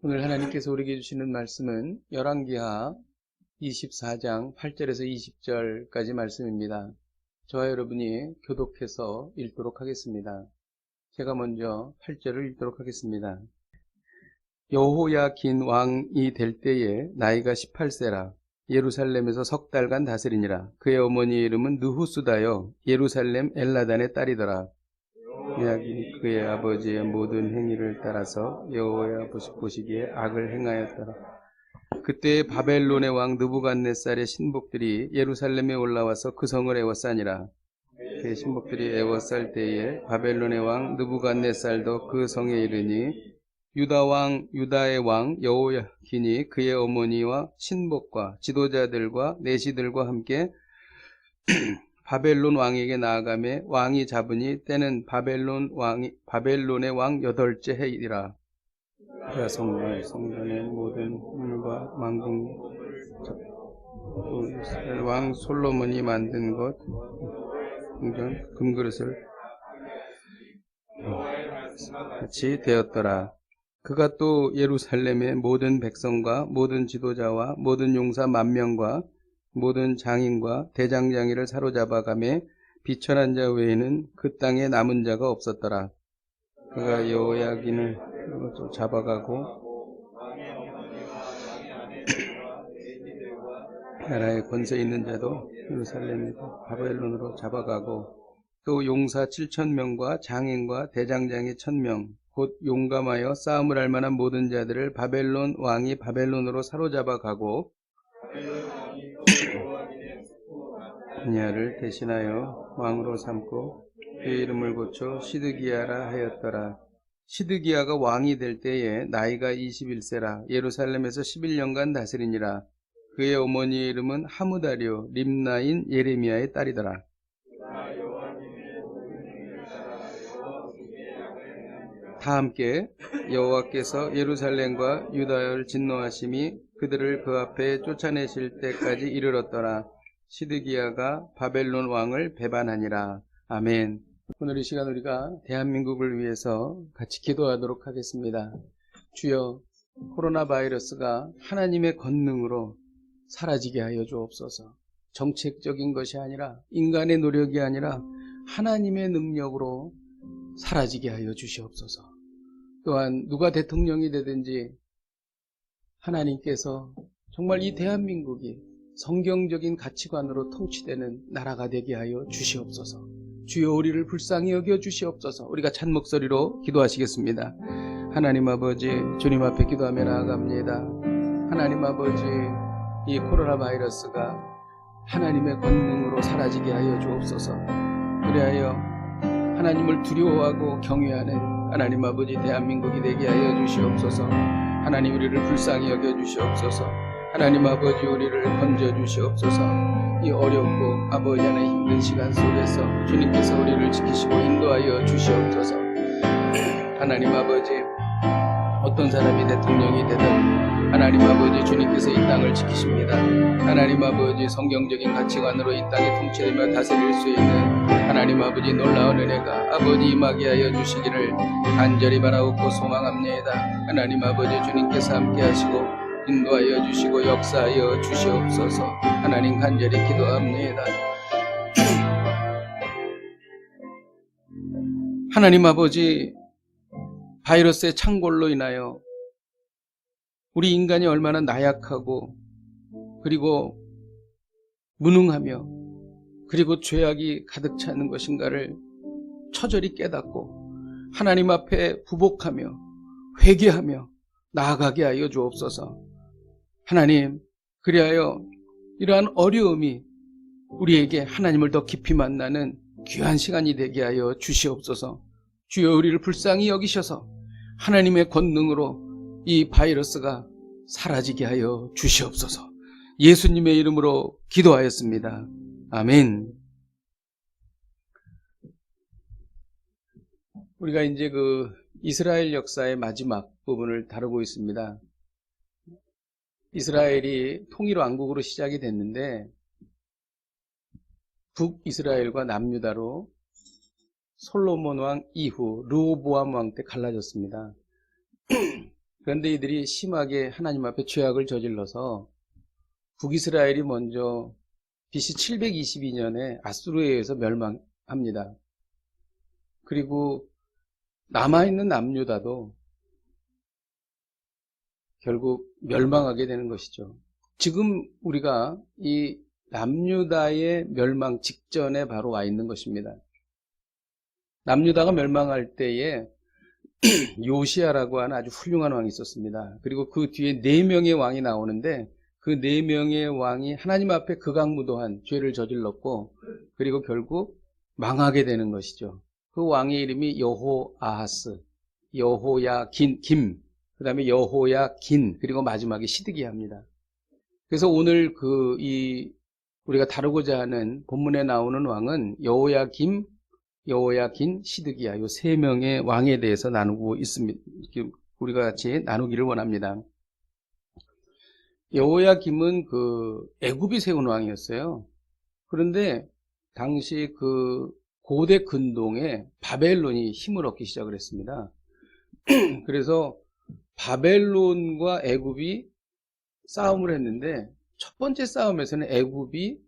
오늘 하나님께서 우리에게 주시는 말씀은 열왕기하 24장 8절에서 20절까지 말씀입니다. 저와 여러분이 교독해서 읽도록 하겠습니다. 제가 먼저 8절을 읽도록 하겠습니다. 여호야긴 왕이 될 때에 나이가 18세라. 예루살렘에서 석 달간 다스리니라. 그의 어머니의 이름은 느후수다여 예루살렘 엘라단의 딸이더라. 여호야긴이 그의 아버지의 모든 행위를 따라서 여호와 보시기에 악을 행하였더라. 그때 바벨론의 왕 느부갓네살의 신복들이 예루살렘에 올라와서 그 성을 애워싸니라. 그의 신복들이 애워쌀 때에 바벨론의 왕 느부갓네살도 그 성에 이르니 유다의 왕 여호야긴이 그의 어머니와 신복과 지도자들과 내시들과 함께 바벨론 왕에게 나아가매 왕이 잡으니 때는 바벨론의 왕 8째 해이라. 그가 성전의 모든 물과 망궁 왕 솔로몬이 만든 것 궁전 금그릇을 같이 되었더라. 그가 또 예루살렘의 모든 백성과 모든 지도자와 모든 용사 10,000명과 모든 장인과 대장장이를 사로잡아가매 비천한 자 외에는 그 땅에 남은 자가 없었더라. 그가 여호야긴을 잡아가고 나라의 권세 있는 자도 예루살렘에서 바벨론으로 잡아가고 또 용사 7,000명과 장인과 대장장이 1,000명 곧 용감하여 싸움을 할 만한 모든 자들을 바벨론 왕이 바벨론으로 사로잡아가고 그냐를 대신하여 왕으로 삼고 그의 이름을 고쳐 시드기야라 하였더라. 시드기야가 왕이 될 때에 나이가 21세라. 예루살렘에서 11년간 다스리니라. 그의 어머니의 이름은 하무다리오 림나인 예레미야의 딸이더라. 다 함께 여호와께서 예루살렘과 유다를 진노하심이 그들을 그 앞에 쫓아내실 때까지 이르렀더라. 시드기야가 바벨론 왕을 배반하니라. 아멘. 오늘 이 시간 우리가 대한민국을 위해서 같이 기도하도록 하겠습니다. 주여, 코로나 바이러스가 하나님의 권능으로 사라지게 하여 주옵소서. 정책적인 것이 아니라 인간의 노력이 아니라 하나님의 능력으로 사라지게 하여 주시옵소서. 또한 누가 대통령이 되든지 하나님께서 정말 이 대한민국이 성경적인 가치관으로 통치되는 나라가 되게 하여 주시옵소서. 주여, 우리를 불쌍히 여겨 주시옵소서. 우리가 찬 목소리로 기도하시겠습니다. 하나님 아버지, 주님 앞에 기도하며 나아갑니다. 하나님 아버지, 이 코로나 바이러스가 하나님의 권능으로 사라지게 하여 주옵소서. 그리하여 하나님을 두려워하고 경외하는 하나님 아버지 대한민국이 되게 하여 주시옵소서. 하나님, 우리를 불쌍히 여겨 주시옵소서. 하나님 아버지, 우리를 건져 주시옵소서. 이 어렵고 아버지 하나님 힘든 시간 속에서 주님께서 우리를 지키시고 인도하여 주시옵소서. 하나님 아버지, 어떤 사람이 대통령이 되든 하나님 아버지 주님께서 이 땅을 지키십니다. 하나님 아버지, 성경적인 가치관으로 이 땅에 통치되며 다스릴 수 있는 하나님 아버지 놀라운 은혜가 아버지 임하게 하여 주시기를 간절히 바라옵고 소망합니다. 하나님 아버지, 주님께서 함께 하시고 인도하여 주시고 역사하여 주시옵소서. 하나님, 간절히 기도합니다. 하나님 아버지, 바이러스의 창궐로 인하여 우리 인간이 얼마나 나약하고 그리고 무능하며 그리고 죄악이 가득 차는 것인가를 처절히 깨닫고 하나님 앞에 부복하며 회개하며 나아가게 하여 주옵소서. 하나님, 그리하여 이러한 어려움이 우리에게 하나님을 더 깊이 만나는 귀한 시간이 되게 하여 주시옵소서. 주여, 우리를 불쌍히 여기셔서 하나님의 권능으로 이 바이러스가 사라지게 하여 주시옵소서. 예수님의 이름으로 기도하였습니다. 아멘. 우리가 이제 이스라엘 역사의 마지막 부분을 다루고 있습니다. 이스라엘이 통일왕국으로 시작이 됐는데 북이스라엘과 남유다로 솔로몬 왕 이후 르호보암 왕 때 갈라졌습니다. 그런데 이들이 심하게 하나님 앞에 죄악을 저질러서 북이스라엘이 먼저 BC 722년에 아수르에 의해서 멸망합니다. 그리고 남아있는 남유다도 결국 멸망하게 되는 것이죠. 지금 우리가 이 남유다의 멸망 직전에 바로 와 있는 것입니다. 남유다가 멸망할 때에 요시야라고 하는 아주 훌륭한 왕이 있었습니다. 그리고 그 뒤에 4명의 왕이 나오는데 그 4명의 왕이 하나님 앞에 극악무도한 죄를 저질렀고 그리고 결국 망하게 되는 것이죠. 그 왕의 이름이 여호아하스, 여호야긴, 그 다음에 여호야긴, 그리고 마지막에 시드기야입니다. 그래서 오늘 우리가 다루고자 하는 본문에 나오는 왕은 여호야김, 여호야긴, 시드기야, 이 3명의 왕에 대해서 나누고 있습니다. 우리가 같이 나누기를 원합니다. 여호야김은 애굽이 세운 왕이었어요. 그런데 당시 고대 근동에 바벨론이 힘을 얻기 시작을 했습니다. 그래서 바벨론과 애굽이 싸움을 했는데 첫 번째 싸움에서는 애굽이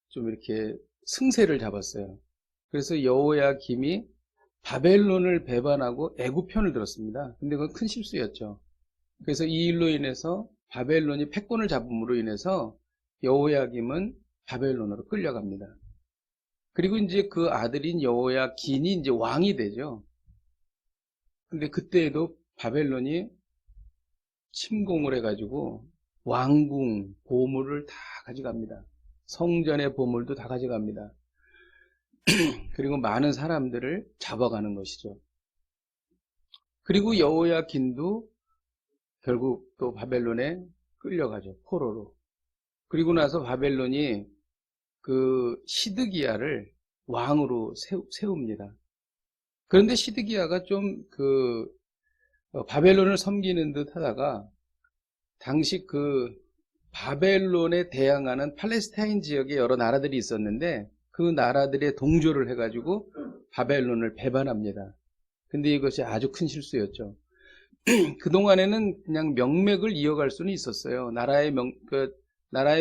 좀 이렇게 승세를 잡았어요. 그래서 여호야김이 바벨론을 배반하고 애굽 편을 들었습니다. 근데 그건 큰 실수였죠. 그래서 이 일로 인해서 바벨론이 패권을 잡음으로 인해서 여호야김은 바벨론으로 끌려갑니다. 그리고 이제 그 아들인 여호야긴이 이제 왕이 되죠. 근데 그때에도 바벨론이 침공을 해가지고 왕궁, 보물을 다 가져갑니다. 성전의 보물도 다 가져갑니다. 그리고 많은 사람들을 잡아가는 것이죠. 그리고 여호야긴도 결국 또 바벨론에 끌려가죠. 포로로. 그리고 나서 바벨론이 시드기야를 왕으로 세웁니다. 그런데 시드기야가 좀 바벨론을 섬기는 듯 하다가 당시 바벨론에 대항하는 팔레스타인 지역에 여러 나라들이 있었는데 그 나라들의 동조를 해가지고 바벨론을 배반합니다. 근데 이것이 아주 큰 실수였죠. 그동안에는 그냥 명맥을 이어갈 수는 있었어요. 나라의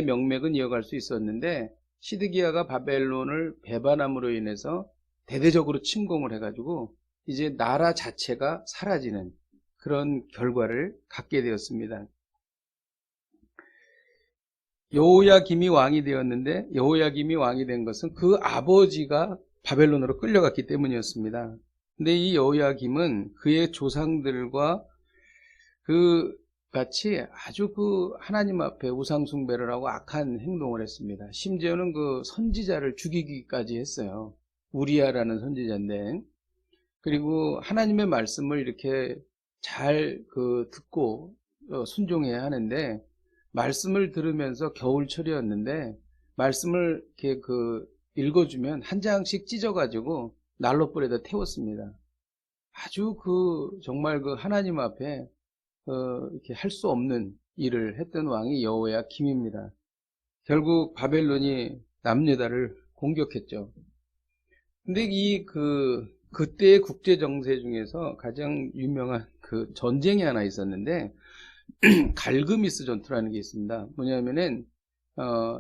명맥은 이어갈 수 있었는데 시드기야가 바벨론을 배반함으로 인해서 대대적으로 침공을 해가지고 이제 나라 자체가 사라지는 그런 결과를 갖게 되었습니다. 여호야김이 왕이 되었는데 여호야김이 왕이 된 것은 그 아버지가 바벨론으로 끌려갔기 때문이었습니다. 근데 이 여호야김은 그의 조상들과 같이 아주 하나님 앞에 우상 숭배를 하고 악한 행동을 했습니다. 심지어는 선지자를 죽이기까지 했어요. 우리야라는 선지자인데, 그리고 하나님의 말씀을 이렇게 잘 듣고 순종해야 하는데 말씀을 들으면서 겨울철이었는데 말씀을 이렇게 읽어주면 한 장씩 찢어가지고 난로불에다 태웠습니다. 아주 정말 하나님 앞에 이렇게 할 수 없는 일을 했던 왕이 여호야김입니다. 결국 바벨론이 남유다를 공격했죠. 근데 그때의 국제 정세 중에서 가장 유명한 전쟁이 하나 있었는데 갈그미스 전투라는 게 있습니다. 뭐냐면은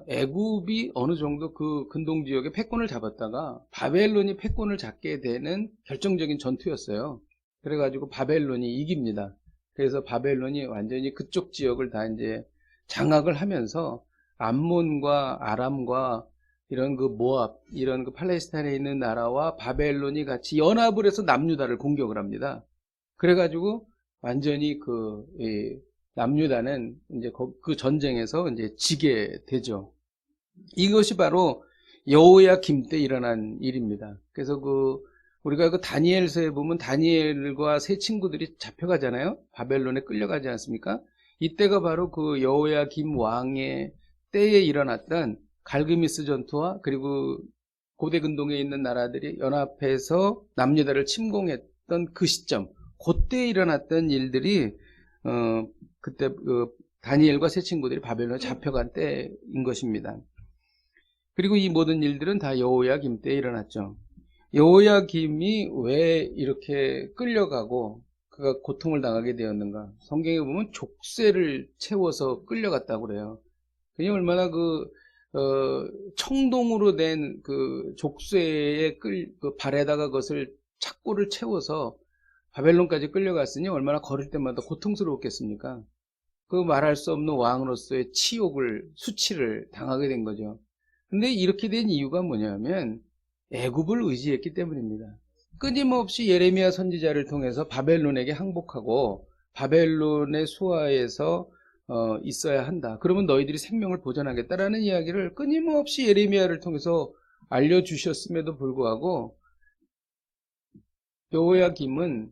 애굽이 어느 정도 근동 지역에 패권을 잡았다가 바벨론이 패권을 잡게 되는 결정적인 전투였어요. 그래가지고 바벨론이 이깁니다. 그래서 바벨론이 완전히 그쪽 지역을 다 이제 장악을 하면서 암몬과 아람과 이런 모압, 이런 팔레스타인에 있는 나라와 바벨론이 같이 연합을 해서 남유다를 공격을 합니다. 그래가지고 완전히 남유다는 이제 그 전쟁에서 이제 지게 되죠. 이것이 바로 여호야김 때 일어난 일입니다. 그래서 우리가 다니엘서에 보면 다니엘과 세 친구들이 잡혀가잖아요. 바벨론에 끌려가지 않습니까? 이때가 바로 여호야김 왕의 때에 일어났던 갈그미스 전투와 그리고 고대 근동에 있는 나라들이 연합해서 남유다를 침공했던 그 시점, 그때 일어났던 일들이 그때 다니엘과 세 친구들이 바벨론에 잡혀간 때인 것입니다. 그리고 이 모든 일들은 다 여호야김 때 일어났죠. 여호야김이 왜 이렇게 끌려가고 그가 고통을 당하게 되었는가? 성경에 보면 족쇄를 채워서 끌려갔다고 그래요. 그게 얼마나 청동으로 된 그 족쇄에 그 발에다가 그것을 착고를 채워서 바벨론까지 끌려갔으니 얼마나 걸을 때마다 고통스러웠겠습니까? 그 말할 수 없는 왕으로서의 수치를 당하게 된 거죠. 근데 이렇게 된 이유가 뭐냐면 애굽을 의지했기 때문입니다. 끊임없이 예레미야 선지자를 통해서 바벨론에게 항복하고 바벨론의 수하에서 있어야 한다. 그러면 너희들이 생명을 보존하겠다라는 이야기를 끊임없이 예레미야를 통해서 알려주셨음에도 불구하고 여호야김은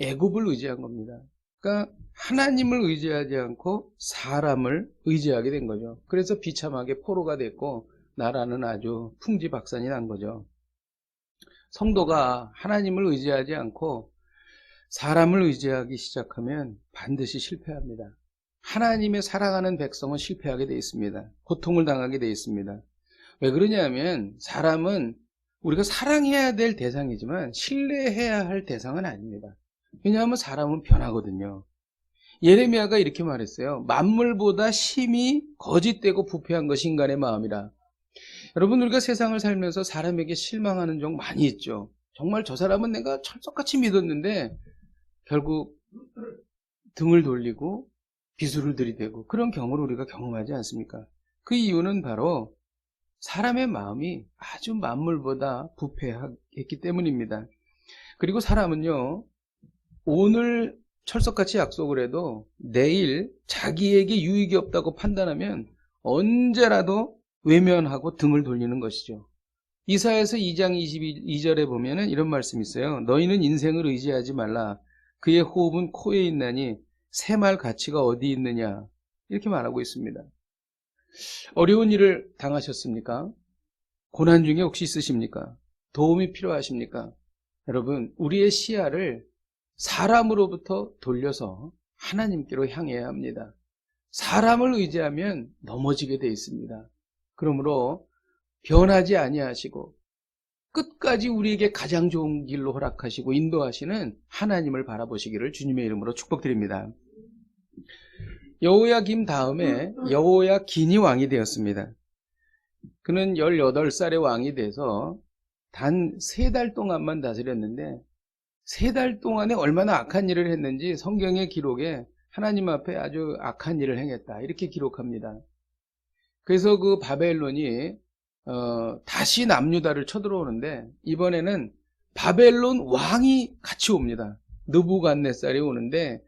애굽을 의지한 겁니다. 그러니까 하나님을 의지하지 않고 사람을 의지하게 된 거죠. 그래서 비참하게 포로가 됐고 나라는 아주 풍지박산이 난 거죠. 성도가 하나님을 의지하지 않고 사람을 의지하기 시작하면 반드시 실패합니다. 하나님의 사랑하는 백성은 실패하게 되어 있습니다. 고통을 당하게 되어 있습니다. 왜 그러냐면 사람은 우리가 사랑해야 될 대상이지만 신뢰해야 할 대상은 아닙니다. 왜냐하면 사람은 변하거든요. 예레미야가 이렇게 말했어요. 만물보다 심히 거짓되고 부패한 것이 인간의 마음이라. 여러분, 우리가 세상을 살면서 사람에게 실망하는 적 많이 있죠. 정말 저 사람은 내가 철석같이 믿었는데 결국 등을 돌리고 비수를 들이대고 그런 경우를 우리가 경험하지 않습니까? 그 이유는 바로 사람의 마음이 아주 만물보다 부패했기 때문입니다. 그리고 사람은요, 오늘 철석같이 약속을 해도 내일 자기에게 유익이 없다고 판단하면 언제라도 외면하고 등을 돌리는 것이죠. 이사야서 2장 22절에 보면은 이런 말씀이 있어요. 너희는 인생을 의지하지 말라. 그의 호흡은 코에 있나니 새말 가치가 어디 있느냐. 이렇게 말하고 있습니다. 어려운 일을 당하셨습니까? 고난 중에 혹시 있으십니까? 도움이 필요하십니까? 여러분, 우리의 시야를 사람으로부터 돌려서 하나님께로 향해야 합니다. 사람을 의지하면 넘어지게 되어 있습니다. 그러므로 변하지 아니하시고 끝까지 우리에게 가장 좋은 길로 허락하시고 인도하시는 하나님을 바라보시기를 주님의 이름으로 축복드립니다. 여호야김 다음에 여호야긴이 왕이 되었습니다. 그는 18살의 왕이 돼서 단 3달 동안만 다스렸는데 3달 동안에 얼마나 악한 일을 했는지 성경의 기록에 하나님 앞에 아주 악한 일을 행했다 이렇게 기록합니다. 그래서 그 바벨론이 다시 남유다를 쳐들어오는데 이번에는 바벨론 왕이 같이 옵니다. 느부갓네살이 오는데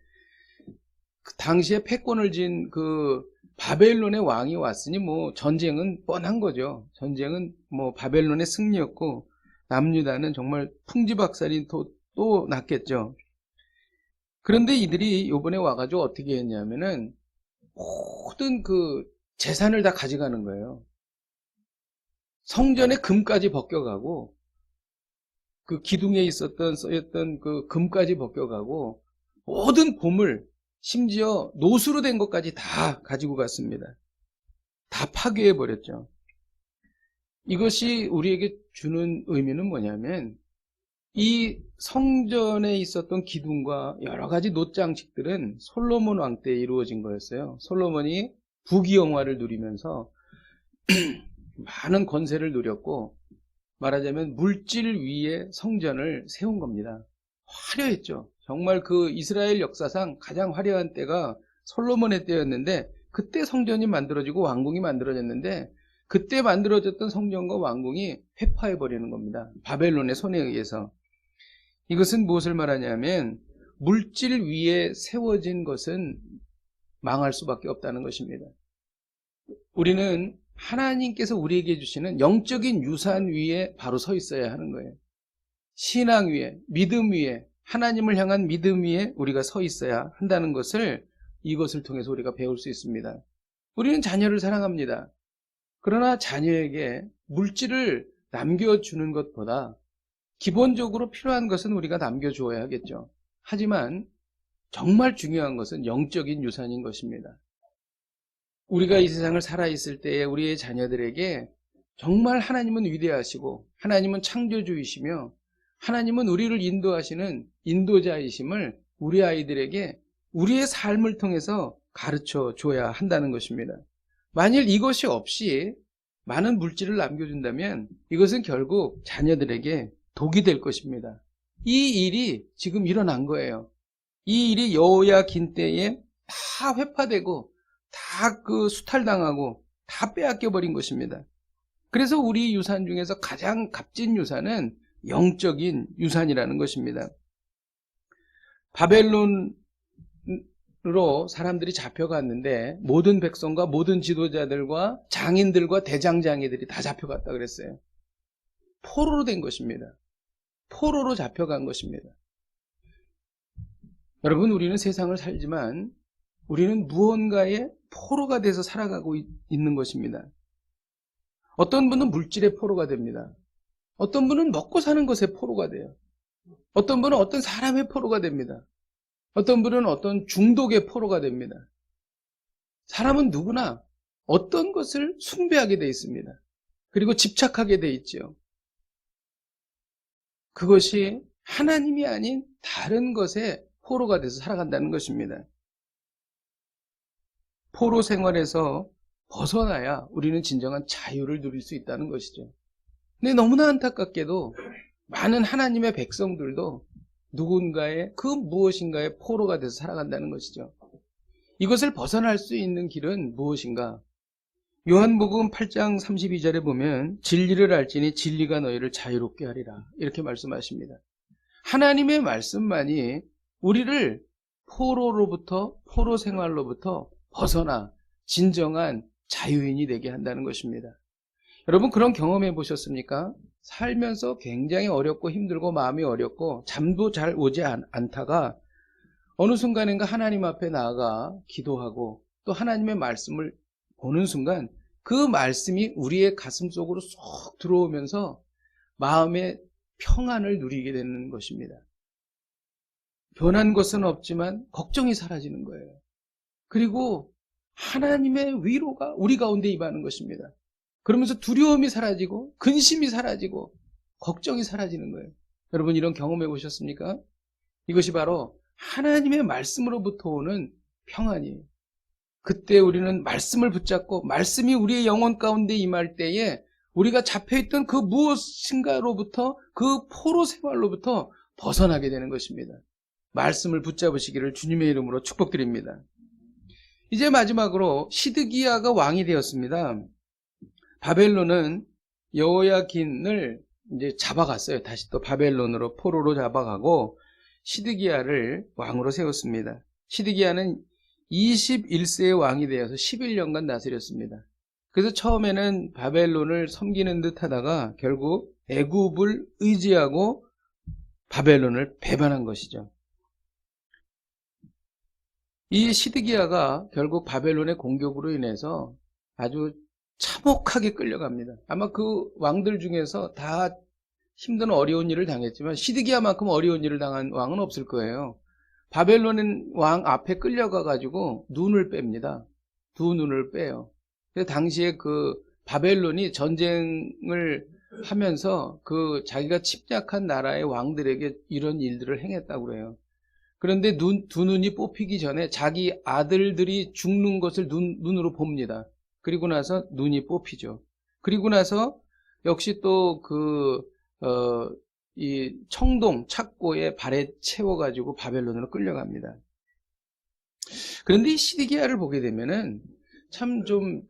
그 당시에 패권을 진 그 바벨론의 왕이 왔으니 뭐 전쟁은 뻔한 거죠. 전쟁은 뭐 바벨론의 승리였고 남유다는 정말 풍지박산이 또 났겠죠. 그런데 이들이 이번에 와가지고 어떻게 했냐면은 모든 그 재산을 다 가져가는 거예요. 성전의 금까지 벗겨가고 그 기둥에 쓰였던 그 금까지 벗겨가고 모든 보물 심지어 노수로 된 것까지 다 가지고 갔습니다. 다 파괴해버렸죠. 이것이 우리에게 주는 의미는 뭐냐면 이 성전에 있었던 기둥과 여러 가지 놋장식들은 솔로몬 왕 때 이루어진 거였어요. 솔로몬이 부귀영화를 누리면서 많은 권세를 누렸고 말하자면 물질 위에 성전을 세운 겁니다. 화려했죠. 정말 그 이스라엘 역사상 가장 화려한 때가 솔로몬의 때였는데 그때 성전이 만들어지고 왕궁이 만들어졌는데 그때 만들어졌던 성전과 왕궁이 회파해버리는 겁니다. 바벨론의 손에 의해서. 이것은 무엇을 말하냐면 물질 위에 세워진 것은 망할 수밖에 없다는 것입니다. 우리는 하나님께서 우리에게 주시는 영적인 유산 위에 바로 서 있어야 하는 거예요. 신앙 위에, 믿음 위에, 하나님을 향한 믿음 위에 우리가 서 있어야 한다는 것을 이것을 통해서 우리가 배울 수 있습니다. 우리는 자녀를 사랑합니다. 그러나 자녀에게 물질을 남겨주는 것보다 기본적으로 필요한 것은 우리가 남겨주어야 하겠죠. 하지만 정말 중요한 것은 영적인 유산인 것입니다. 우리가 이 세상을 살아있을 때에 우리의 자녀들에게 정말 하나님은 위대하시고 하나님은 창조주이시며 하나님은 우리를 인도하시는 인도자이심을 우리 아이들에게 우리의 삶을 통해서 가르쳐 줘야 한다는 것입니다. 만일 이것이 없이 많은 물질을 남겨준다면 이것은 결국 자녀들에게 독이 될 것입니다. 이 일이 지금 일어난 거예요. 이 일이 여호야긴 때에 다 회파되고 다 그 수탈당하고 다 빼앗겨 버린 것입니다. 그래서 우리 유산 중에서 가장 값진 유산은 영적인 유산이라는 것입니다. 바벨론으로 사람들이 잡혀갔는데 모든 백성과 모든 지도자들과 장인들과 대장장이들이 다 잡혀갔다 그랬어요. 포로로 된 것입니다. 포로로 잡혀간 것입니다. 여러분, 우리는 세상을 살지만 우리는 무언가의 포로가 돼서 살아가고 있는 것입니다. 어떤 분은 물질의 포로가 됩니다. 어떤 분은 먹고 사는 것의 포로가 돼요. 어떤 분은 어떤 사람의 포로가 됩니다. 어떤 분은 어떤 중독의 포로가 됩니다. 사람은 누구나 어떤 것을 숭배하게 돼 있습니다. 그리고 집착하게 돼 있죠. 그것이 하나님이 아닌 다른 것에 포로가 돼서 살아간다는 것입니다. 포로 생활에서 벗어나야 우리는 진정한 자유를 누릴 수 있다는 것이죠. 근데 너무나 안타깝게도 많은 하나님의 백성들도 누군가의 그 무엇인가의 포로가 돼서 살아간다는 것이죠. 이것을 벗어날 수 있는 길은 무엇인가? 요한복음 8장 32절에 보면 진리를 알지니 진리가 너희를 자유롭게 하리라, 이렇게 말씀하십니다. 하나님의 말씀만이 우리를 포로로부터, 포로 생활로부터 벗어나 진정한 자유인이 되게 한다는 것입니다. 여러분, 그런 경험해 보셨습니까? 살면서 굉장히 어렵고 힘들고 마음이 어렵고 잠도 잘 오지 않다가 어느 순간인가 하나님 앞에 나아가 기도하고 또 하나님의 말씀을 보는 순간 그 말씀이 우리의 가슴 속으로 쏙 들어오면서 마음의 평안을 누리게 되는 것입니다. 변한 것은 없지만 걱정이 사라지는 거예요. 그리고 하나님의 위로가 우리 가운데 임하는 것입니다. 그러면서 두려움이 사라지고 근심이 사라지고 걱정이 사라지는 거예요. 여러분, 이런 경험해 보셨습니까? 이것이 바로 하나님의 말씀으로부터 오는 평안이에요. 그때 우리는 말씀을 붙잡고 말씀이 우리의 영혼 가운데 임할 때에 우리가 잡혀있던 그 무엇인가로부터, 그 포로 생활로부터 벗어나게 되는 것입니다. 말씀을 붙잡으시기를 주님의 이름으로 축복드립니다. 이제 마지막으로 시드기야가 왕이 되었습니다. 바벨론은 여호야긴을 이제 잡아갔어요. 다시 또 바벨론으로 포로로 잡아가고 시드기야를 왕으로 세웠습니다. 시드기야는 21세의 왕이 되어서 11년간 다스렸습니다. 그래서 처음에는 바벨론을 섬기는 듯 하다가 결국 애굽을 의지하고 바벨론을 배반한 것이죠. 이 시드기야가 결국 바벨론의 공격으로 인해서 아주 참혹하게 끌려갑니다. 아마 그 왕들 중에서 다 힘든 어려운 일을 당했지만 시드기야만큼 어려운 일을 당한 왕은 없을 거예요. 바벨론 왕 앞에 끌려가가지고 눈을 뺍니다. 두 눈을 빼요. 그래서 당시에 그 바벨론이 전쟁을 하면서 그 자기가 침략한 나라의 왕들에게 이런 일들을 행했다고 그래요. 그런데 두 눈이 뽑히기 전에 자기 아들들이 죽는 것을 눈으로 봅니다. 그리고 나서 눈이 뽑히죠. 그리고 나서 역시 또 이 청동 착고에 발에 채워가지고 바벨론으로 끌려갑니다. 그런데 이 시드기야를 보게 되면은 참 좀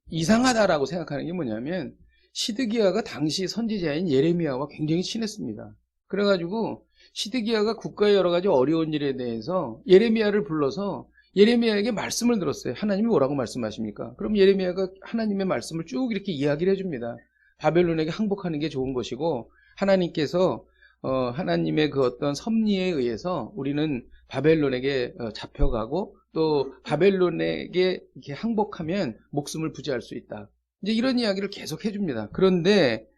이상하다라고 생각하는 게 뭐냐면 시드기야가 당시 선지자인 예레미야와 굉장히 친했습니다. 그래가지고 시드기야가 국가의 여러 가지 어려운 일에 대해서 예레미야를 불러서 예레미야에게 말씀을 들었어요. 하나님이 뭐라고 말씀하십니까? 그럼 예레미야가 하나님의 말씀을 쭉 이렇게 이야기를 해줍니다. 바벨론에게 항복하는 게 좋은 것이고 하나님께서 하나님의 그 어떤 섭리에 의해서 우리는 바벨론에게 잡혀가고 또 바벨론에게 이렇게 항복하면 목숨을 부지할 수 있다. 이제 이런 이야기를 계속 해줍니다. 그런데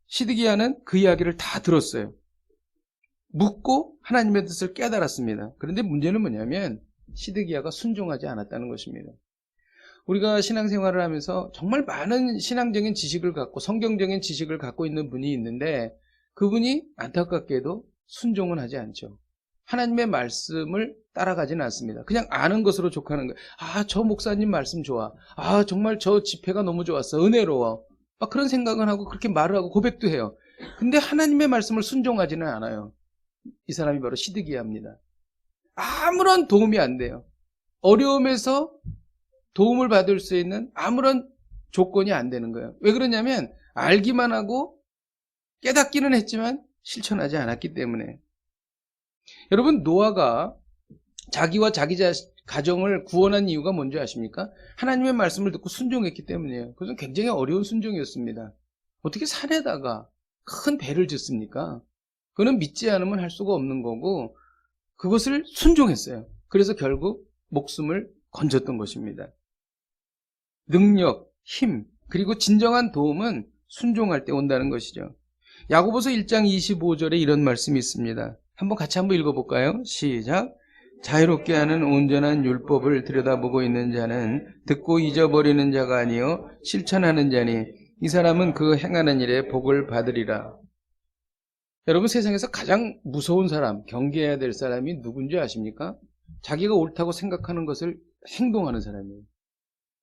시드기야는 그 이야기를 다 들었어요. 묻고 하나님의 뜻을 깨달았습니다. 그런데 문제는 뭐냐면 시드기야가 순종하지 않았다는 것입니다. 우리가 신앙생활을 하면서 정말 많은 신앙적인 지식을 갖고 성경적인 지식을 갖고 있는 분이 있는데 그분이 안타깝게도 순종은 하지 않죠. 하나님의 말씀을 따라가지는 않습니다. 그냥 아는 것으로 족하는 거예요. 아, 저 목사님 말씀 좋아. 아, 정말 저 집회가 너무 좋았어. 은혜로워. 막 그런 생각은 하고 그렇게 말을 하고 고백도 해요. 근데 하나님의 말씀을 순종하지는 않아요. 이 사람이 바로 시드기야입니다. 아무런 도움이 안 돼요. 어려움에서 도움을 받을 수 있는 아무런 조건이 안 되는 거예요. 왜 그러냐면 알기만 하고 깨닫기는 했지만 실천하지 않았기 때문에. 여러분, 노아가 자기와 자기 가정을 구원한 이유가 뭔지 아십니까? 하나님의 말씀을 듣고 순종했기 때문이에요. 그것은 굉장히 어려운 순종이었습니다. 어떻게 산에다가 큰 배를 짓습니까? 그거는 믿지 않으면 할 수가 없는 거고 그것을 순종했어요. 그래서 결국 목숨을 건졌던 것입니다. 능력, 힘, 그리고 진정한 도움은 순종할 때 온다는 것이죠. 야고보서 1장 25절에 이런 말씀이 있습니다. 같이 한번 읽어볼까요? 시작. 자유롭게 하는 온전한 율법을 들여다보고 있는 자는 듣고 잊어버리는 자가 아니요 실천하는 자니 이 사람은 그 행하는 일에 복을 받으리라. 여러분, 세상에서 가장 무서운 사람, 경계해야 될 사람이 누군지 아십니까? 자기가 옳다고 생각하는 것을 행동하는 사람이에요.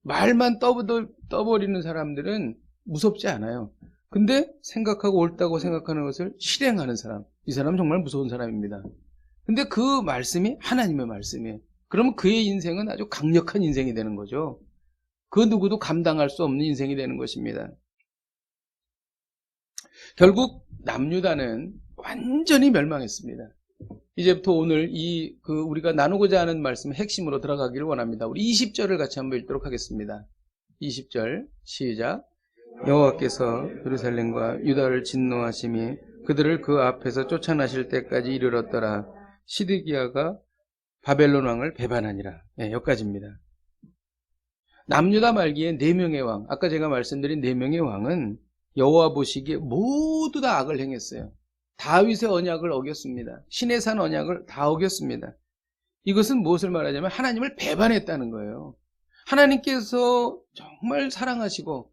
말만 떠버리는 사람들은 무섭지 않아요. 근데 생각하고 옳다고 생각하는 것을 실행하는 사람, 이 사람은 정말 무서운 사람입니다. 근데 그 말씀이 하나님의 말씀이에요. 그러면 그의 인생은 아주 강력한 인생이 되는 거죠. 그 누구도 감당할 수 없는 인생이 되는 것입니다. 결국 남유다는 완전히 멸망했습니다. 이제부터 오늘 우리가 나누고자 하는 말씀의 핵심으로 들어가기를 원합니다. 우리 20절을 같이 한번 읽도록 하겠습니다. 20절 시작. 여호와께서 예루살렘과 유다를 진노하심이 그들을 그 앞에서 쫓아나실 때까지 이르렀더라. 시드기야가 바벨론 왕을 배반하니라. 네, 여기까지입니다. 남유다 말기에 4명의 왕, 아까 제가 말씀드린 4명의 왕은 여호와 보시기에 모두 다 악을 행했어요. 다윗의 언약을 어겼습니다. 신의 산 언약을 다 어겼습니다. 이것은 무엇을 말하냐면 하나님을 배반했다는 거예요. 하나님께서 정말 사랑하시고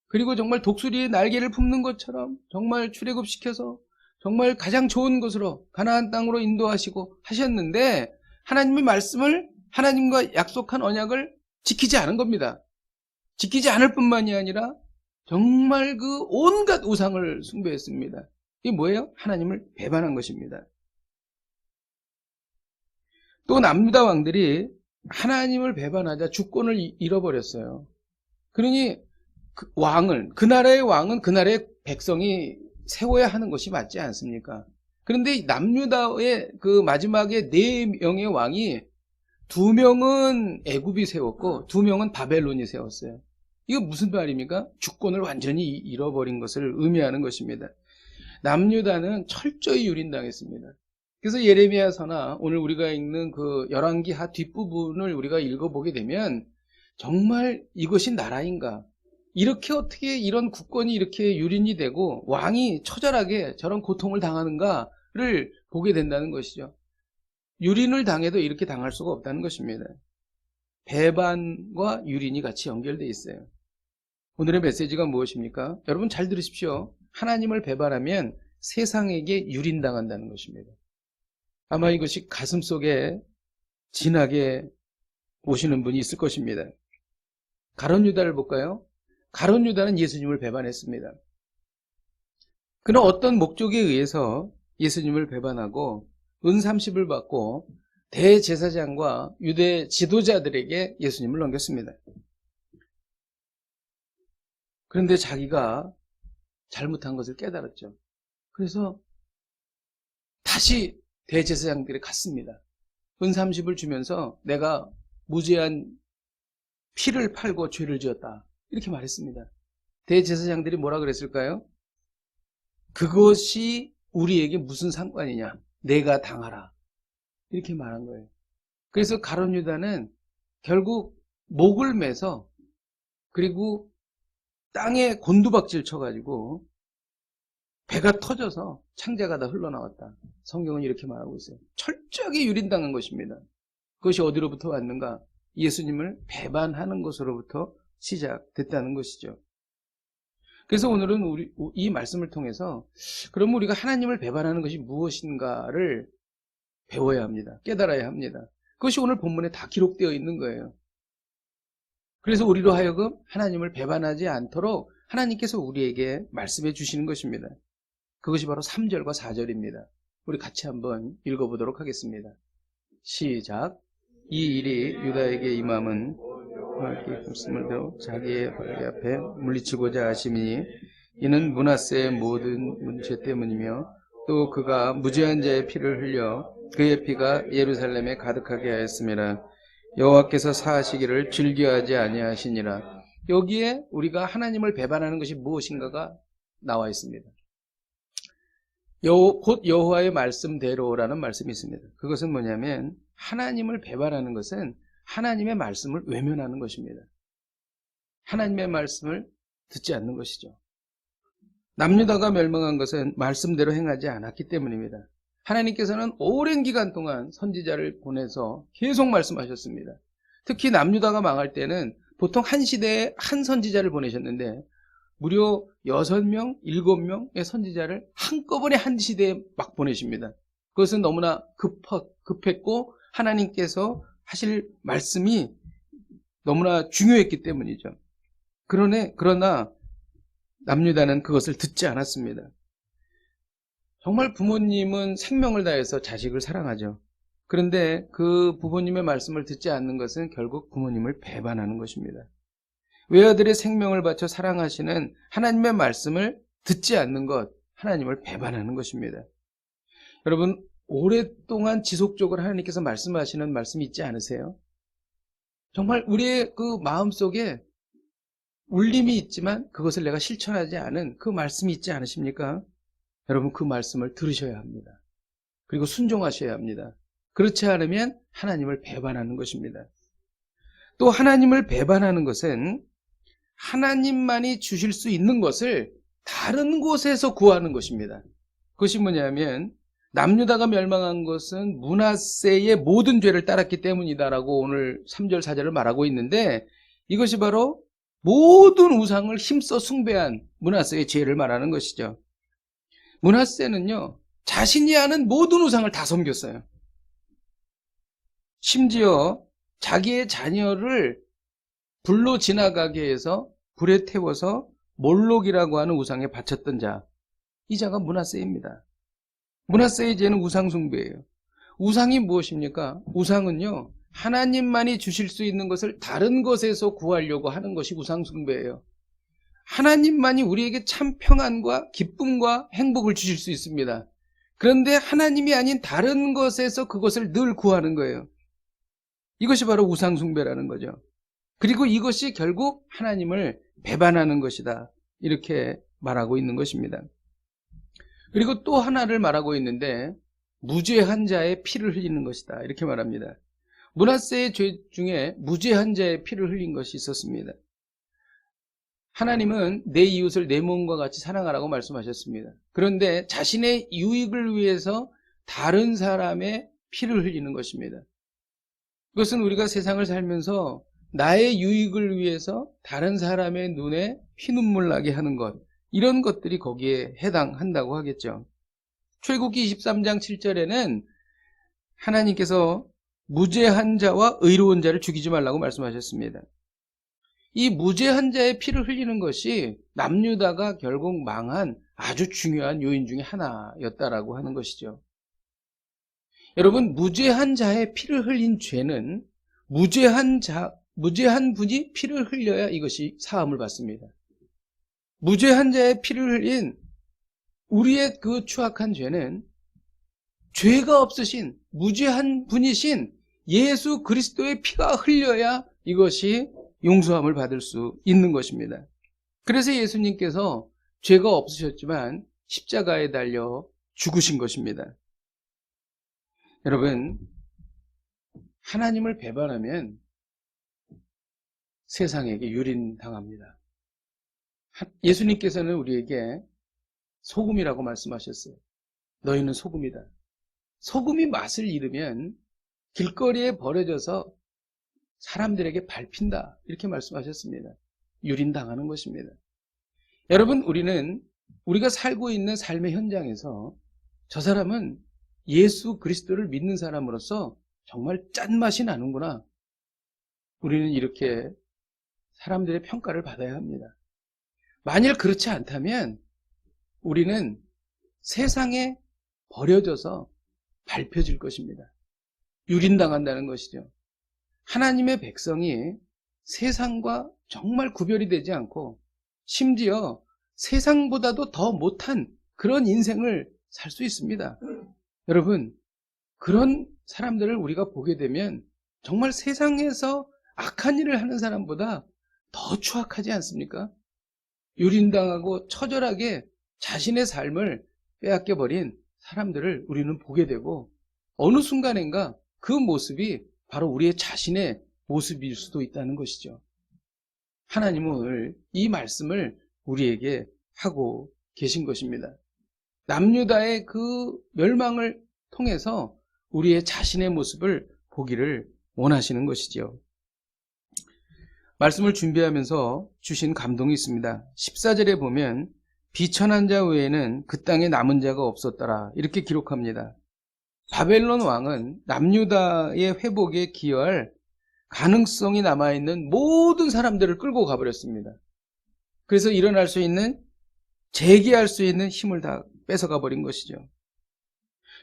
그리고 정말 독수리의 날개를 품는 것처럼 정말 출애굽시켜서 정말 가장 좋은 곳으로 가나안 땅으로 인도하시고 하셨는데 하나님의 말씀을 하나님과 약속한 언약을 지키지 않은 겁니다. 지키지 않을 뿐만이 아니라 정말 그 온갖 우상을 숭배했습니다. 이게 뭐예요? 하나님을 배반한 것입니다. 또 남유다 왕들이 하나님을 배반하자 주권을 잃어버렸어요. 그러니 그 나라의 왕은 그 나라의 백성이 세워야 하는 것이 맞지 않습니까? 그런데 남유다의 그 마지막에 4명의 왕이 2명은 애굽이 세웠고 2명은 바벨론이 세웠어요. 이거 무슨 말입니까? 주권을 완전히 잃어버린 것을 의미하는 것입니다. 남유다는 철저히 유린당했습니다. 그래서 예레미야서나 오늘 우리가 읽는 그 열왕기하 뒷부분을 우리가 읽어보게 되면 정말 이것이 나라인가? 이렇게 어떻게 이런 국권이 이렇게 유린이 되고 왕이 처절하게 저런 고통을 당하는가를 보게 된다는 것이죠. 유린을 당해도 이렇게 당할 수가 없다는 것입니다. 배반과 유린이 같이 연결되어 있어요. 오늘의 메시지가 무엇입니까? 여러분 잘 들으십시오. 하나님을 배반하면 세상에게 유린당한다는 것입니다. 아마 이것이 가슴속에 진하게 오시는 분이 있을 것입니다. 가룟 유다를 볼까요? 가룟 유다는 예수님을 배반했습니다. 그는 어떤 목적에 의해서 예수님을 배반하고 은 30을 받고 대제사장과 유대 지도자들에게 예수님을 넘겼습니다. 그런데 자기가 잘못한 것을 깨달았죠. 그래서 다시 대제사장들이 갔습니다. 은 30을 주면서 내가 무죄한 피를 팔고 죄를 지었다. 이렇게 말했습니다. 대제사장들이 뭐라 그랬을까요? 그것이 우리에게 무슨 상관이냐? 내가 당하라. 이렇게 말한 거예요. 그래서 가룟 유다는 결국 목을 매서 그리고 땅에 곤두박질 쳐가지고 배가 터져서 창자가 다 흘러나왔다. 성경은 이렇게 말하고 있어요. 철저하게 유린당한 것입니다. 그것이 어디로부터 왔는가? 예수님을 배반하는 것으로부터 시작됐다는 것이죠. 그래서 오늘은 이 말씀을 통해서 그럼 우리가 하나님을 배반하는 것이 무엇인가를 배워야 합니다. 깨달아야 합니다. 그것이 오늘 본문에 다 기록되어 있는 거예요. 그래서 우리로 하여금 하나님을 배반하지 않도록 하나님께서 우리에게 말씀해 주시는 것입니다. 그것이 바로 3절과 4절입니다. 우리 같이 한번 읽어보도록 하겠습니다. 시작. 이 일이 유다에게 임함은 말씀을 대로 자기의 발기 앞에 물리치고자 하심이니 이는 므낫세의 모든 문제 때문이며 또 그가 무죄한 자의 피를 흘려 그의 피가 예루살렘에 가득하게 하였음이라. 여호와께서 사하시기를 즐겨하지 아니하시니라. 여기에 우리가 하나님을 배반하는 것이 무엇인가가 나와 있습니다. 곧 여호와의 말씀대로라는 말씀이 있습니다. 그것은 뭐냐면 하나님을 배반하는 것은 하나님의 말씀을 외면하는 것입니다. 하나님의 말씀을 듣지 않는 것이죠. 남유다가 멸망한 것은 말씀대로 행하지 않았기 때문입니다. 하나님께서는 오랜 기간 동안 선지자를 보내서 계속 말씀하셨습니다. 특히 남유다가 망할 때는 보통 한 시대에 한 선지자를 보내셨는데 무려 6명, 7명의 선지자를 한꺼번에 한 시대에 막 보내십니다. 그것은 너무나 급했고 하나님께서 하실 말씀이 너무나 중요했기 때문이죠. 그러나 남유다는 그것을 듣지 않았습니다. 정말 부모님은 생명을 다해서 자식을 사랑하죠. 그런데 그 부모님의 말씀을 듣지 않는 것은 결국 부모님을 배반하는 것입니다. 외아들의 생명을 바쳐 사랑하시는 하나님의 말씀을 듣지 않는 것, 하나님을 배반하는 것입니다. 여러분, 오랫동안 지속적으로 하나님께서 말씀하시는 말씀이 있지 않으세요? 정말 우리의 그 마음속에 울림이 있지만 그것을 내가 실천하지 않은 그 말씀이 있지 않으십니까? 여러분, 그 말씀을 들으셔야 합니다. 그리고 순종하셔야 합니다. 그렇지 않으면 하나님을 배반하는 것입니다. 또 하나님을 배반하는 것은 하나님만이 주실 수 있는 것을 다른 곳에서 구하는 것입니다. 그것이 뭐냐면 남유다가 멸망한 것은 므낫세의 모든 죄를 따랐기 때문이다라고 오늘 3절 4절을 말하고 있는데 이것이 바로 모든 우상을 힘써 숭배한 므낫세의 죄를 말하는 것이죠. 므낫세는요, 자신이 아는 모든 우상을 다 섬겼어요. 심지어 자기의 자녀를 불로 지나가게 해서 불에 태워서 몰록이라고 하는 우상에 바쳤던 자, 이 자가 므낫세입니다. 므낫세의 죄는 우상 숭배예요. 우상이 무엇입니까? 우상은요, 하나님만이 주실 수 있는 것을 다른 것에서 구하려고 하는 것이 우상 숭배예요. 하나님만이 우리에게 참 평안과 기쁨과 행복을 주실 수 있습니다. 그런데 하나님이 아닌 다른 것에서 그것을 늘 구하는 거예요. 이것이 바로 우상 숭배라는 거죠. 그리고 이것이 결국 하나님을 배반하는 것이다, 이렇게 말하고 있는 것입니다. 그리고 또 하나를 말하고 있는데 무죄한 자의 피를 흘리는 것이다, 이렇게 말합니다. 므낫세의 죄 중에 무죄한 자의 피를 흘린 것이 있었습니다. 하나님은 내 이웃을 내 몸과 같이 사랑하라고 말씀하셨습니다. 그런데 자신의 유익을 위해서 다른 사람의 피를 흘리는 것입니다. 그것은 우리가 세상을 살면서 나의 유익을 위해서 다른 사람의 눈에 피눈물 나게 하는 것, 이런 것들이 거기에 해당한다고 하겠죠. 출애굽기 23장 7절에는 하나님께서 무죄한 자와 의로운 자를 죽이지 말라고 말씀하셨습니다. 이 무죄한 자의 피를 흘리는 것이 남유다가 결국 망한 아주 중요한 요인 중에 하나였다라고 하는 것이죠. 여러분, 무죄한 자의 피를 흘린 죄는 무죄한 분이 피를 흘려야 이것이 사함을 받습니다. 무죄한 자의 피를 흘린 우리의 그 추악한 죄는 죄가 없으신 무죄한 분이신 예수 그리스도의 피가 흘려야 이것이 용서함을 받을 수 있는 것입니다. 그래서 예수님께서 죄가 없으셨지만 십자가에 달려 죽으신 것입니다. 여러분, 하나님을 배반하면 세상에게 유린당합니다. 예수님께서는 우리에게 소금이라고 말씀하셨어요. 너희는 소금이다. 소금이 맛을 잃으면 길거리에 버려져서 사람들에게 밟힌다, 이렇게 말씀하셨습니다. 유린당하는 것입니다. 여러분, 우리가 살고 있는 삶의 현장에서 저 사람은 예수 그리스도를 믿는 사람으로서 정말 짠맛이 나는구나. 우리는 이렇게 사람들의 평가를 받아야 합니다. 만일 그렇지 않다면 우리는 세상에 버려져서 밟혀질 것입니다. 유린당한다는 것이죠. 하나님의 백성이 세상과 정말 구별이 되지 않고 심지어 세상보다도 더 못한 그런 인생을 살 수 있습니다. 여러분, 그런 사람들을 우리가 보게 되면 정말 세상에서 악한 일을 하는 사람보다 더 추악하지 않습니까? 유린당하고 처절하게 자신의 삶을 빼앗겨버린 사람들을 우리는 보게 되고 어느 순간인가 그 모습이 바로 우리의 자신의 모습일 수도 있다는 것이죠. 하나님은 오늘 이 말씀을 우리에게 하고 계신 것입니다. 남유다의 그 멸망을 통해서 우리의 자신의 모습을 보기를 원하시는 것이죠. 말씀을 준비하면서 주신 감동이 있습니다. 14절에 보면 비천한 자 외에는 그 땅에 남은 자가 없었더라 이렇게 기록합니다. 바벨론 왕은 남유다의 회복에 기여할 가능성이 남아있는 모든 사람들을 끌고 가버렸습니다. 그래서 일어날 수 있는, 재기할 수 있는 힘을 다 뺏어가 버린 것이죠.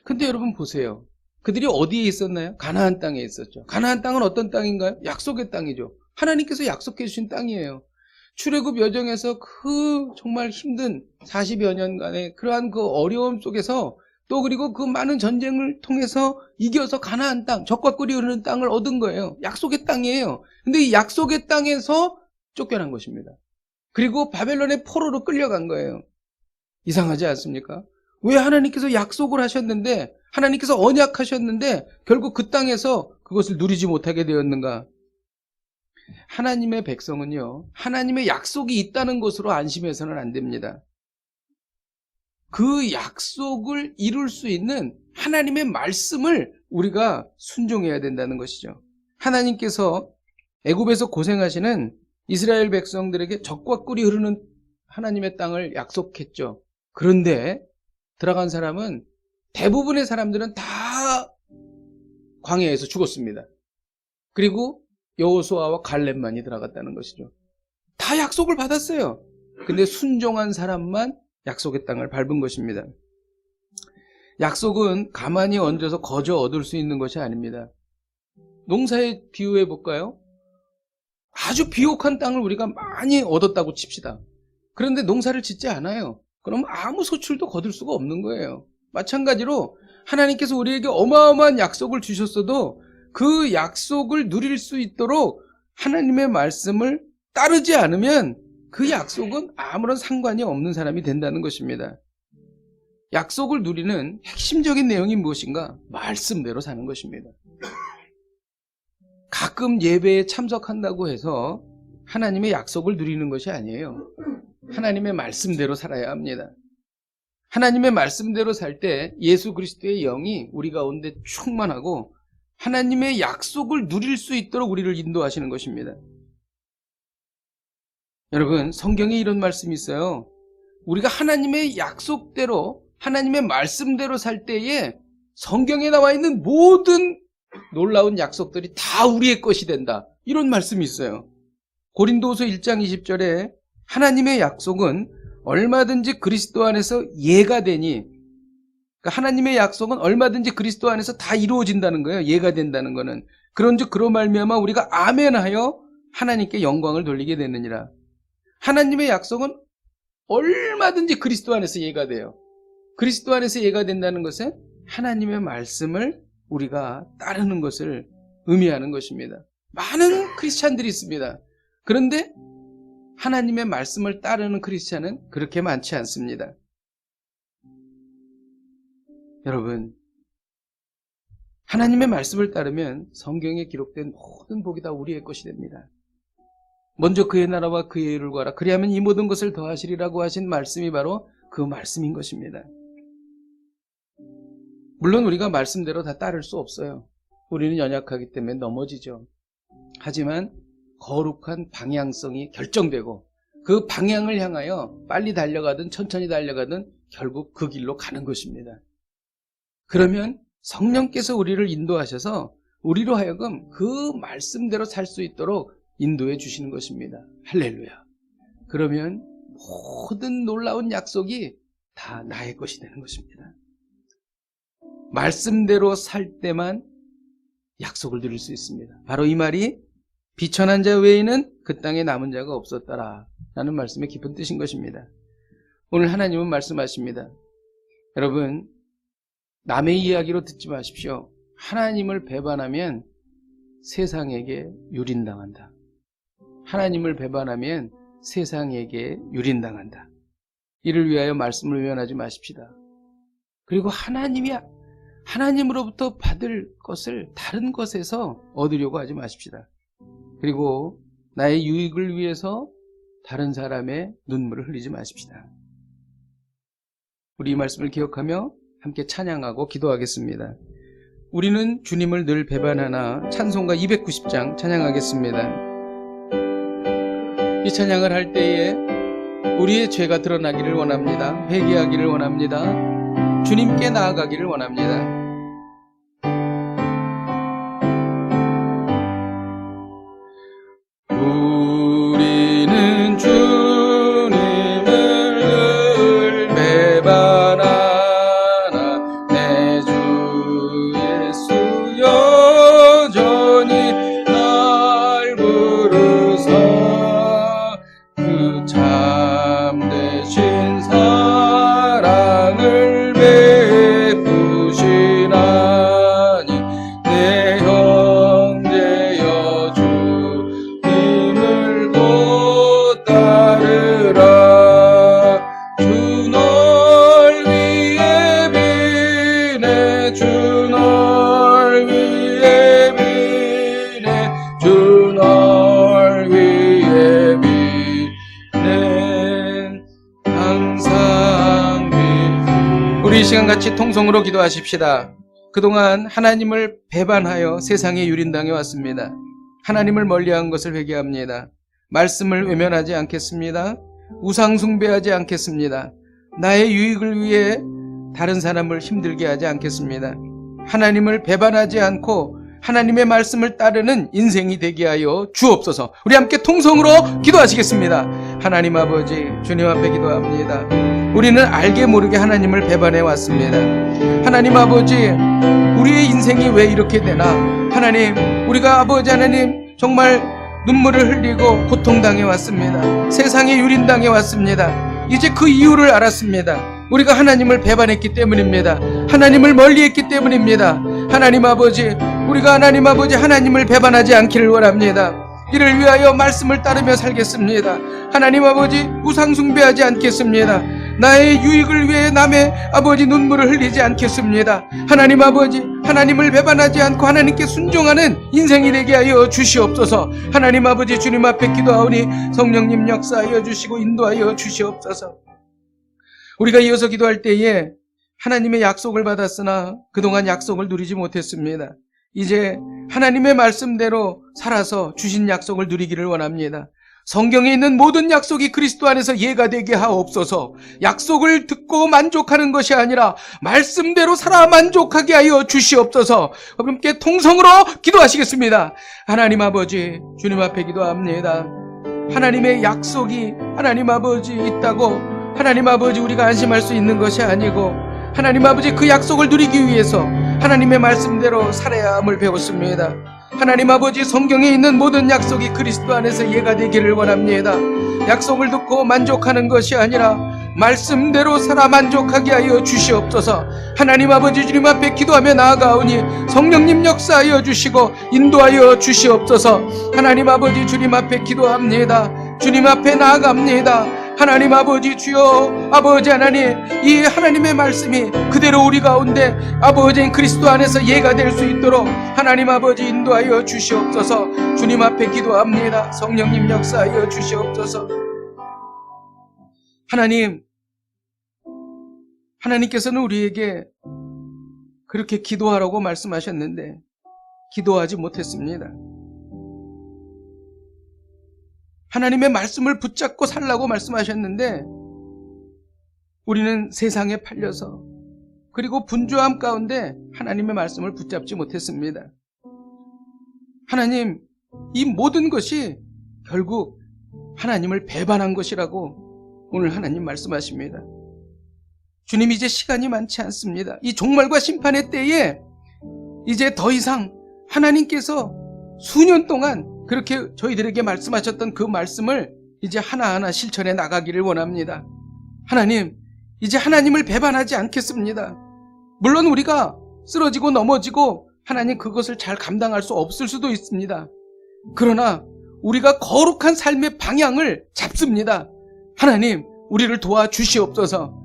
근데 여러분 보세요. 그들이 어디에 있었나요? 가나안 땅에 있었죠. 가나안 땅은 어떤 땅인가요? 약속의 땅이죠. 하나님께서 약속해 주신 땅이에요. 출애굽 여정에서 그 정말 힘든 40여 년간의 그러한 그 어려움 속에서 또 그리고 그 많은 전쟁을 통해서 이겨서 가나안 땅, 적과 꿀이 흐르는 땅을 얻은 거예요. 약속의 땅이에요. 근데 이 약속의 땅에서 쫓겨난 것입니다. 그리고 바벨론의 포로로 끌려간 거예요. 이상하지 않습니까? 왜 하나님께서 약속을 하셨는데, 하나님께서 언약하셨는데 결국 그 땅에서 그것을 누리지 못하게 되었는가? 하나님의 백성은요, 하나님의 약속이 있다는 것으로 안심해서는 안 됩니다. 그 약속을 이룰 수 있는 하나님의 말씀을 우리가 순종해야 된다는 것이죠. 하나님께서 애굽에서 고생하시는 이스라엘 백성들에게 적과 꿀이 흐르는 하나님의 땅을 약속했죠. 그런데 들어간 사람은, 대부분의 사람들은 다 광야에서 죽었습니다. 그리고 여호수아와 갈렙만이 들어갔다는 것이죠. 다 약속을 받았어요. 근데 순종한 사람만 약속의 땅을 밟은 것입니다. 약속은 가만히 얹어서 거저 얻을 수 있는 것이 아닙니다. 농사에 비유해 볼까요? 아주 비옥한 땅을 우리가 많이 얻었다고 칩시다. 그런데 농사를 짓지 않아요. 그럼 아무 소출도 거둘 수가 없는 거예요. 마찬가지로 하나님께서 우리에게 어마어마한 약속을 주셨어도 그 약속을 누릴 수 있도록 하나님의 말씀을 따르지 않으면 그 약속은 아무런 상관이 없는 사람이 된다는 것입니다. 약속을 누리는 핵심적인 내용이 무엇인가? 말씀대로 사는 것입니다. 가끔 예배에 참석한다고 해서 하나님의 약속을 누리는 것이 아니에요. 하나님의 말씀대로 살아야 합니다. 하나님의 말씀대로 살 때 예수 그리스도의 영이 우리 가운데 충만하고 하나님의 약속을 누릴 수 있도록 우리를 인도하시는 것입니다. 여러분, 성경에 이런 말씀이 있어요. 우리가 하나님의 약속대로, 하나님의 말씀대로 살 때에 성경에 나와 있는 모든 놀라운 약속들이 다 우리의 것이 된다. 이런 말씀이 있어요. 고린도후서 1장 20절에 하나님의 약속은 얼마든지 그리스도 안에서 예가 되니, 그러니까 하나님의 약속은 얼마든지 그리스도 안에서 다 이루어진다는 거예요. 예가 된다는 거는. 그런즉 그로 말미암아 우리가 아멘하여 하나님께 영광을 돌리게 되느니라. 하나님의 약속은 얼마든지 그리스도 안에서 예가 돼요. 그리스도 안에서 예가 된다는 것은 하나님의 말씀을 우리가 따르는 것을 의미하는 것입니다. 많은 크리스찬들이 있습니다. 그런데 하나님의 말씀을 따르는 크리스찬은 그렇게 많지 않습니다. 여러분, 하나님의 말씀을 따르면 성경에 기록된 모든 복이 다 우리의 것이 됩니다. 먼저 그의 나라와 그의 의를 구하라. 그리하면 이 모든 것을 더하시리라고 하신 말씀이 바로 그 말씀인 것입니다. 물론 우리가 말씀대로 다 따를 수 없어요. 우리는 연약하기 때문에 넘어지죠. 하지만 거룩한 방향성이 결정되고 그 방향을 향하여 빨리 달려가든 천천히 달려가든 결국 그 길로 가는 것입니다. 그러면 성령께서 우리를 인도하셔서 우리로 하여금 그 말씀대로 살 수 있도록 인도해 주시는 것입니다. 할렐루야. 그러면 모든 놀라운 약속이 다 나의 것이 되는 것입니다. 말씀대로 살 때만 약속을 누릴 수 있습니다. 바로 이 말이 비천한 자 외에는 그 땅에 남은 자가 없었더라 라는 말씀의 깊은 뜻인 것입니다. 오늘 하나님은 말씀하십니다. 여러분, 남의 이야기로 듣지 마십시오. 하나님을 배반하면 세상에게 유린당한다. 하나님을 배반하면 세상에게 유린당한다. 이를 위하여 말씀을 외면하지 마십시다. 그리고 하나님으로부터 받을 것을 다른 것에서 얻으려고 하지 마십시다. 그리고 나의 유익을 위해서 다른 사람의 눈물을 흘리지 마십시다. 우리 이 말씀을 기억하며 함께 찬양하고 기도하겠습니다. 우리는 주님을 늘 배반하나 찬송가 290장 찬양하겠습니다. 이 찬양을 할 때에 우리의 죄가 드러나기를 원합니다. 회개하기를 원합니다. 주님께 나아가기를 원합니다. 우리는 주님을 늘 배반하나 내 주 예수 여전히 날 부르사 그 참되신 사랑을 베푸시나니 내 형제여 주님을 곧 따르라. 주 널 위해 비네 주 널 위해 비네 주 널 위해 비네 항상 우리 이 시간 같이 통성으로 기도하십시다. 그동안 하나님을 배반하여 세상에 유린당해 왔습니다. 하나님을 멀리한 것을 회개합니다. 말씀을 외면하지 않겠습니다. 우상 숭배하지 않겠습니다. 나의 유익을 위해 다른 사람을 힘들게 하지 않겠습니다. 하나님을 배반하지 않고 하나님의 말씀을 따르는 인생이 되게 하여 주옵소서. 우리 함께 통성으로 기도하시겠습니다. 하나님 아버지, 주님 앞에 기도합니다. 우리는 알게 모르게 하나님을 배반해 왔습니다. 하나님 아버지, 우리의 인생이 왜 이렇게 되나? 하나님, 우리가 아버지 하나님 정말 눈물을 흘리고 고통당해 왔습니다. 세상에 유린당해 왔습니다. 이제 그 이유를 알았습니다. 우리가 하나님을 배반했기 때문입니다. 하나님을 멀리했기 때문입니다. 하나님 아버지, 우리가 하나님 아버지 하나님을 배반하지 않기를 원합니다. 이를 위하여 말씀을 따르며 살겠습니다. 하나님 아버지, 우상 숭배하지 않겠습니다. 나의 유익을 위해 남의 아버지 눈물을 흘리지 않겠습니다. 하나님 아버지, 하나님을 배반하지 않고 하나님께 순종하는 인생이 되게 하여 주시옵소서. 하나님 아버지, 주님 앞에 기도하오니 성령님 역사하여 주시고 인도하여 주시옵소서. 우리가 이어서 기도할 때에 하나님의 약속을 받았으나 그동안 약속을 누리지 못했습니다. 이제 하나님의 말씀대로 살아서 주신 약속을 누리기를 원합니다. 성경에 있는 모든 약속이 그리스도 안에서 예가 되게 하옵소서. 약속을 듣고 만족하는 것이 아니라 말씀대로 살아 만족하게 하여 주시옵소서. 함께 통성으로 기도하시겠습니다. 하나님 아버지, 주님 앞에 기도합니다. 하나님의 약속이 하나님 아버지 있다고 하나님 아버지 우리가 안심할 수 있는 것이 아니고 하나님 아버지 그 약속을 누리기 위해서 하나님의 말씀대로 살아야 함을 배웠습니다. 하나님 아버지, 성경에 있는 모든 약속이 그리스도 안에서 예가 되기를 원합니다. 약속을 듣고 만족하는 것이 아니라 말씀대로 살아 만족하게 하여 주시옵소서. 하나님 아버지, 주님 앞에 기도하며 나아가오니 성령님 역사하여 주시고 인도하여 주시옵소서. 하나님 아버지, 주님 앞에 기도합니다. 주님 앞에 나아갑니다. 하나님 아버지, 주여 아버지 하나님, 이 하나님의 말씀이 그대로 우리 가운데 아버지 그리스도 안에서 예가 될 수 있도록 하나님 아버지 인도하여 주시옵소서. 주님 앞에 기도합니다. 성령님 역사하여 주시옵소서. 하나님께서는 우리에게 그렇게 기도하라고 말씀하셨는데 기도하지 못했습니다. 하나님의 말씀을 붙잡고 살라고 말씀하셨는데 우리는 세상에 팔려서 그리고 분주함 가운데 하나님의 말씀을 붙잡지 못했습니다. 하나님, 이 모든 것이 결국 하나님을 배반한 것이라고 오늘 하나님 말씀하십니다. 주님, 이제 시간이 많지 않습니다. 이 종말과 심판의 때에 이제 더 이상 하나님께서 수년 동안 그렇게 저희들에게 말씀하셨던 그 말씀을 이제 하나하나 실천해 나가기를 원합니다. 하나님, 이제 하나님을 배반하지 않겠습니다. 물론 우리가 쓰러지고 넘어지고 하나님 그것을 잘 감당할 수 없을 수도 있습니다. 그러나 우리가 거룩한 삶의 방향을 잡습니다. 하나님, 우리를 도와주시옵소서.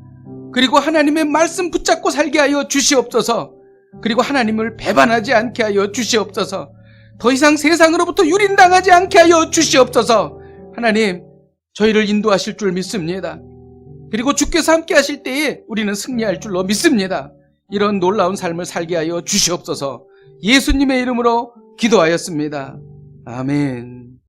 그리고 하나님의 말씀 붙잡고 살게 하여 주시옵소서. 그리고 하나님을 배반하지 않게 하여 주시옵소서. 더 이상 세상으로부터 유린당하지 않게 하여 주시옵소서. 하나님, 저희를 인도하실 줄 믿습니다. 그리고 주께서 함께 하실 때에 우리는 승리할 줄로 믿습니다. 이런 놀라운 삶을 살게 하여 주시옵소서. 예수님의 이름으로 기도하였습니다. 아멘.